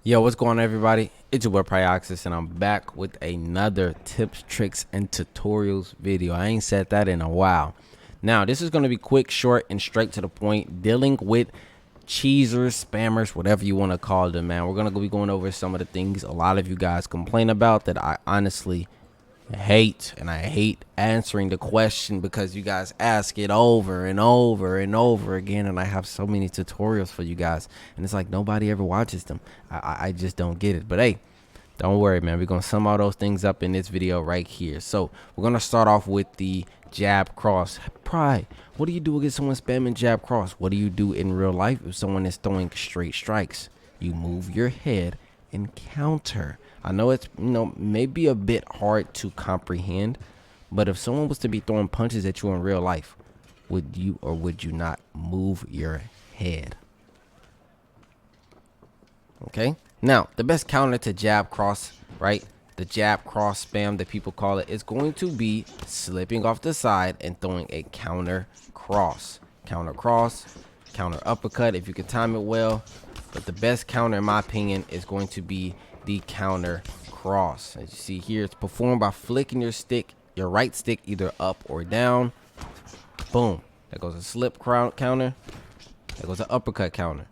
Yo, what's going on, everybody? It's your boy Pryoxis, and I'm back with another tips, tricks, and tutorials video. I ain't said that in a while. Now, this is going to be quick, short, and straight to the point, dealing with cheesers, spammers, whatever you want to call them, man. We're going to be going over some of the things a lot of you guys complain about that I honestly hate, and I hate answering the question because you guys ask it over and over and over again, and I have so many tutorials for you guys, and it's like nobody ever watches them. I just don't get it. But hey, don't worry, man, we're gonna sum all those things up in this video right here. So we're gonna start off with the jab cross. What do you do against someone spamming jab cross? What do you do in real life if someone is throwing straight strikes? You move your head and counter. I know it's, maybe a bit hard to comprehend, but if someone was to be throwing punches at you in real life, would you or would you not move your head? Okay. Now, the best counter to jab cross, right? The jab cross spam that people call it, is going to be slipping off the side and throwing a counter cross. Counter cross, counter uppercut if you can time it well. But the best counter, in my opinion, is going to be the counter cross. As you see here, it's performed by flicking your right stick either up or down. Boom. That goes a slip counter. That goes an uppercut counter.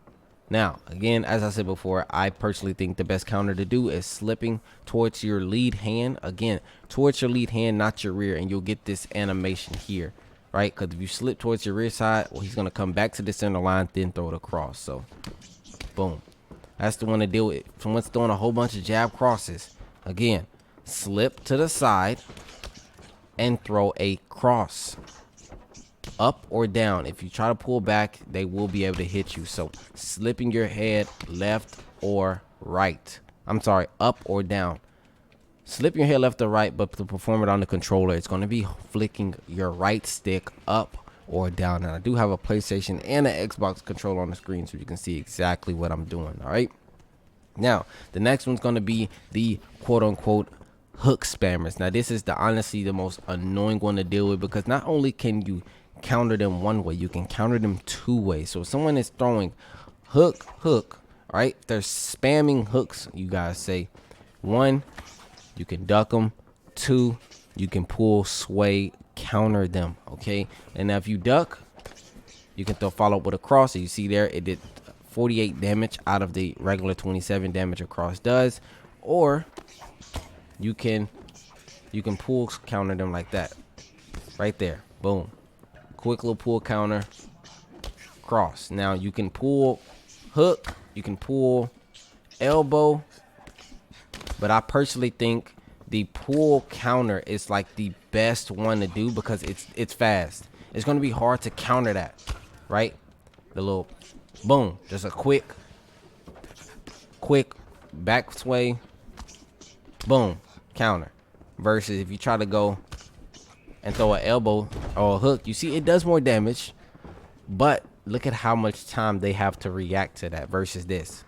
Now, again, as I said before, I personally think the best counter to do is slipping towards your lead hand. Again, towards your lead hand, not your rear, and you'll get this animation here, right? Because if you slip towards your rear side, well, he's going to come back to the center line, then throw it across. So, boom. That's the one to deal with. Someone's throwing a whole bunch of jab crosses. Again, slip to the side and throw a cross. Up or down. If you try to pull back, they will be able to hit you. So slipping your head left or right. I'm sorry, up or down. Slip your head left or right, but to perform it on the controller, it's going to be flicking your right stick up or down. And I do have a PlayStation and an Xbox controller on the screen, so you can see exactly what I'm doing. All right. Now, the next one's going to be the quote unquote hook spammers. Now, this is honestly the most annoying one to deal with, because not only can you counter them one way, you can counter them two ways. So if someone is throwing hook, right? They're spamming hooks, you guys say. One, you can duck them. Two, you can pull, sway, counter them. Okay. And now if you duck, you can follow up with a cross. So you see there, it did 48 damage out of the regular 27 damage a cross does. Or you can pull, counter them like that. Right there. Boom. Quick little pull counter cross. Now you can pull hook, you can pull elbow, but I personally think the pull counter is like the best one to do because it's fast. It's going to be hard to counter that, right? The little boom, just a quick back sway, boom, counter. Versus if you try to go and throw an elbow or a hook, you see it does more damage, but look at how much time they have to react to that versus this,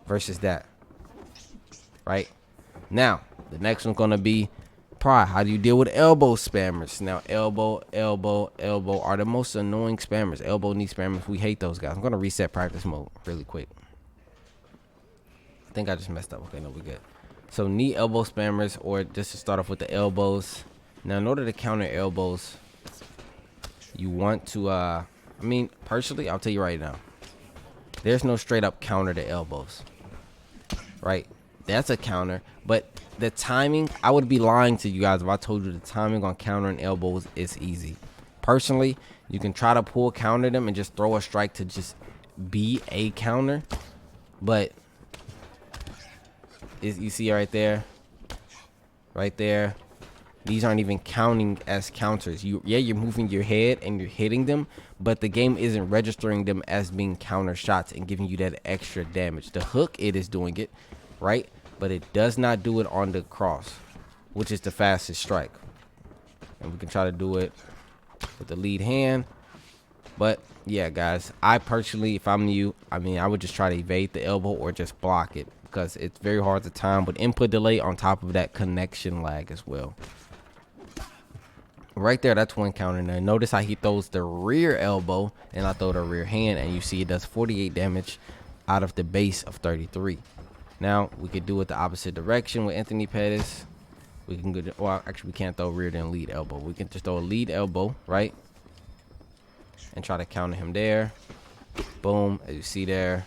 versus that. Right now, the next one's gonna be how do you deal with elbow spammers? Now, elbow are the most annoying spammers. Elbow knee spammers, we hate those guys. I'm gonna reset practice mode really quick. I think I just messed up. Okay, no, we good. So knee elbow spammers, or just to start off with the elbows. Now, in order to counter elbows, you want to, personally, I'll tell you right now, there's no straight up counter to elbows, right? That's a counter, but the timing, I would be lying to you guys if I told you the timing on countering elbows is easy. Personally, you can try to pull counter them and just throw a strike to just be a counter, but you see right there, these aren't even counting as counters. You're moving your head and you're hitting them, but the game isn't registering them as being counter shots and giving you that extra damage. The hook, it is doing it, right? But it does not do it on the cross, which is the fastest strike. And we can try to do it with the lead hand. But yeah, guys, I personally, if I'm you, I would just try to evade the elbow or just block it, because it's very hard to time with input delay on top of that connection lag as well. Right there, that's one counter. Now notice how he throws the rear elbow and I throw the rear hand, and you see it does 48 damage out of the base of 33. Now we could do it the opposite direction with Anthony Pettis. We can go, well, actually we can't throw rear then lead elbow. We can just throw a lead elbow, right? And try to counter him there. Boom, as you see there.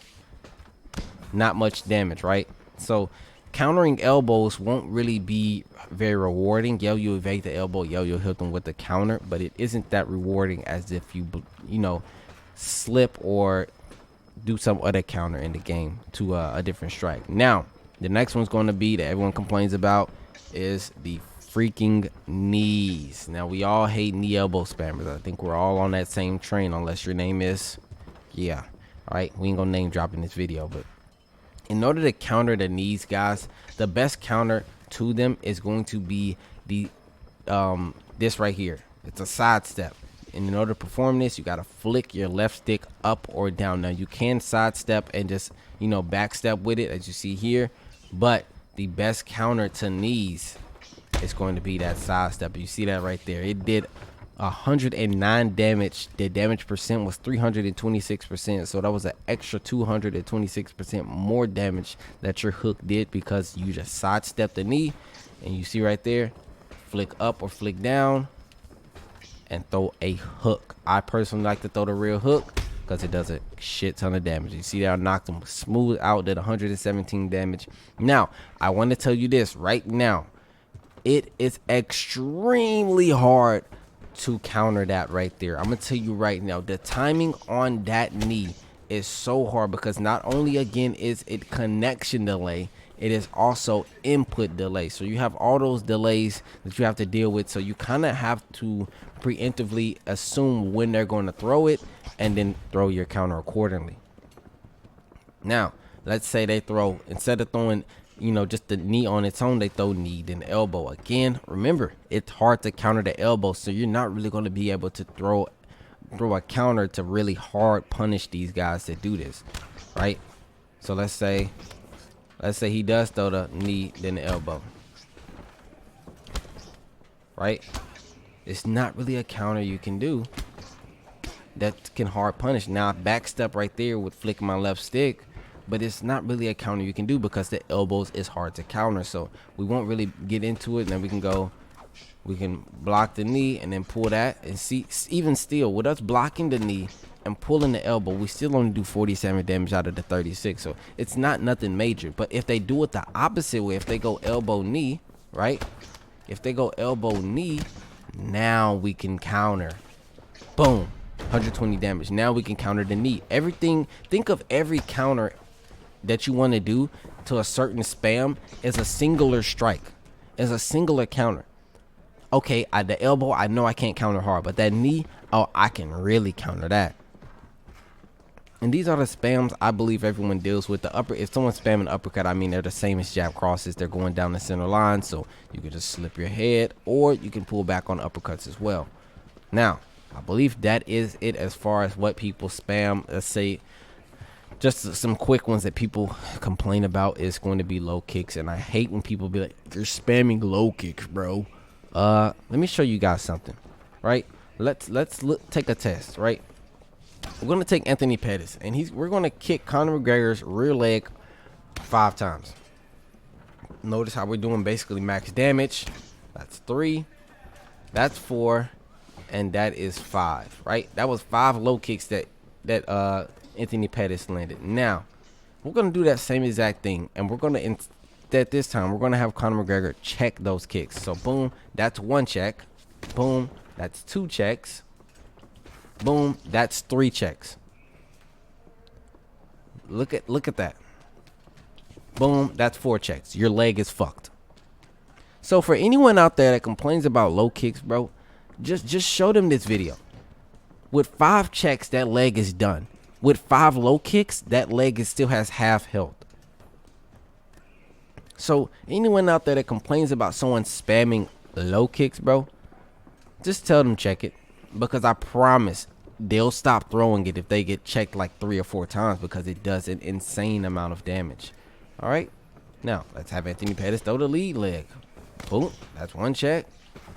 Not much damage, right? So countering elbows won't really be very rewarding. Yo, you evade the elbow. Yo, you'll hit them with the counter, but it isn't that rewarding as if you know, slip or do some other counter in the game to a different strike. Now, the next one's going to be that everyone complains about is the freaking knees. Now, we all hate knee elbow spammers. I think we're all on that same train, unless your name is, yeah. All right, we ain't gonna name drop in this video, but in order to counter the knees, guys, the best counter to them is going to be the this right here. It's a sidestep. And in order to perform this, you got to flick your left stick up or down. Now, you can sidestep and just, you know, backstep with it, as you see here. But the best counter to knees is going to be that sidestep. You see that right there. It did 109 damage. The damage percent was 326%. So that was an extra 226% more damage that your hook did because you just sidestepped the knee. And you see right there, flick up or flick down and throw a hook. I personally like to throw the real hook because it does a shit ton of damage. You see that I knocked him smooth out, did 117 damage. Now, I want to tell you this right now. It is extremely hard to counter that right there. I'm going to tell you right now, the timing on that knee is so hard because not only, again, is it connection delay, it is also input delay. So you have all those delays that you have to deal with. So you kind of have to preemptively assume when they're going to throw it and then throw your counter accordingly. Now, let's say they throw, instead of throwing, you know, just the knee on its own, they throw knee then elbow. Again, remember, it's hard to counter the elbow. So you're not really going to be able to throw a counter to really hard punish these guys that do this, right? So let's say he does throw the knee then the elbow, right? It's not really a counter you can do that can hard punish. Now, backstep right there with flicking my left stick, but it's not really a counter you can do because the elbows is hard to counter. So we won't really get into it. And then we can block the knee and then pull that and see. Even still, with us blocking the knee and pulling the elbow, we still only do 47 damage out of the 36. So it's not nothing major. But if they do it the opposite way, if they go elbow knee, right? If they go elbow knee, now we can counter. Boom, 120 damage. Now we can counter the knee. Everything, think of every counter that you want to do to a certain spam as a singular strike, as a singular counter. Okay, the elbow, I know I can't counter hard, but that knee, oh, I can really counter that. And these are the spams I believe everyone deals with. The upper, if someone's spamming uppercut, I mean, they're the same as jab crosses. They're going down the center line, so you can just slip your head, or you can pull back on uppercuts as well. Now, I believe that is it as far as what people spam. Let's say just some quick ones that people complain about is going to be low kicks, and I hate when people be like, "You're spamming low kicks, bro." Let me show you guys something, right? Let's take a test, right? We're gonna take Anthony Pettis, and we're gonna kick Conor McGregor's rear leg 5 times. Notice how we're doing basically max damage. That's 3, that's 4, and that is 5, right? That was 5 low kicks that Anthony Pettis landed. Now we're gonna do that same exact thing, and we're gonna instead this time we're gonna have Conor McGregor check those kicks. So boom, that's 1 check. Boom, that's 2 checks. Boom, that's 3 checks. Look at that. Boom, that's 4 checks. Your leg is fucked. So for anyone out there that complains about low kicks, bro, just show them this video. With 5 checks, that leg is done. With 5 low kicks, that leg still has half health. So anyone out there that complains about someone spamming low kicks, bro, just tell them check it. Because I promise they'll stop throwing it if they get checked like 3 or 4 times, because it does an insane amount of damage. All right, now let's have Anthony Pettis throw the lead leg. Boom, that's 1 check.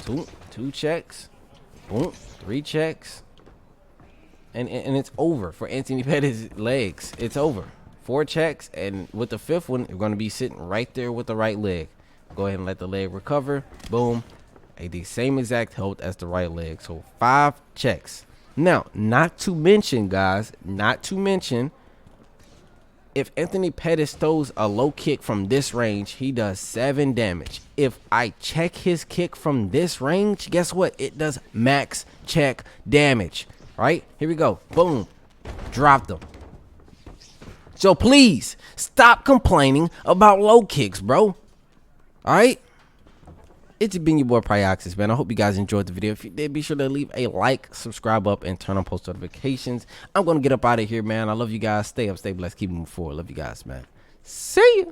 2 checks. Boom, 3 checks. And it's over for Anthony Pettis' legs. It's over. 4 checks, and with the 5th one, you're going to be sitting right there with the right leg. Go ahead and let the leg recover. Boom. The same exact health as the right leg. So 5 checks. Now, not to mention, guys, if Anthony Pettis throws a low kick from this range, he does 7 damage. If I check his kick from this range, guess what? It does max check damage. Right? Here we go. Boom. Dropped him. So please, stop complaining about low kicks, bro. All right? It's been your boy Pryoxis, man. I hope you guys enjoyed the video. If you did, be sure to leave a like, subscribe up, and turn on post notifications. I'm going to get up out of here, man. I love you guys. Stay up, stay blessed. Keep moving forward. Love you guys, man. See ya.